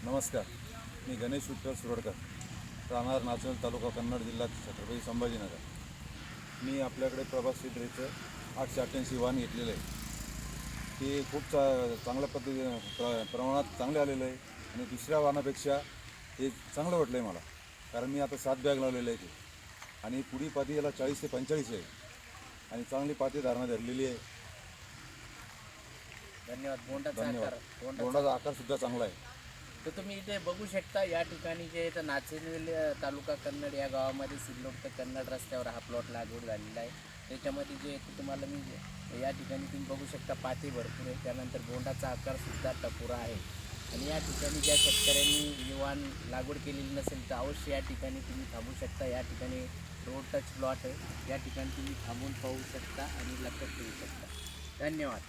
नमस्कार, मी गणेश विठ्ठल सुरडकर, राहणार नाचोल, तालुका कन्नड, जिल्हा छत्रपती संभाजीनगर. मी आपल्याकडे प्रभास सीडरेचं 888 वाहन घेतलेलं आहे. ते खूप चांगल्या पद्धतीने प्रमाणात चांगले आलेलं आहे आणि दुसऱ्या वाहनापेक्षा हे चांगलं वाटलं आहे मला. कारण मी आता 7 बॅग लावलेलं आहे ते आणि पुढी पाती याला 40 ते 45 आहे आणि चांगली पाती धारणा धरलेली आहे. धन्यवाद. धन्यवाद. बोंडाचा आकारसुद्धा चांगला आहे. तर तुम्ही इथे बघू शकता या ठिकाणी जे इथं नाचनवेल तालुका कन्नड या गावामध्ये सिल्लोड ते कन्नड रस्त्यावर हा प्लॉट लागवड झालेला आहे. त्याच्यामध्ये जे इथे तुम्हाला मी या ठिकाणी तुम्ही बघू शकता पाती भरपूर आहे, त्यानंतर बोंडाचा आकारसुद्धा टपुरा आहे. आणि या ठिकाणी ज्या शेतकऱ्यांनी वाहन लागवड केलेली नसेल तर अवश्य या ठिकाणी तुम्ही थांबू शकता. या ठिकाणी रोड टच प्लॉट आहे, या ठिकाणी तुम्ही थांबून पाहू शकता आणि लक्षात ठेवू शकता. धन्यवाद.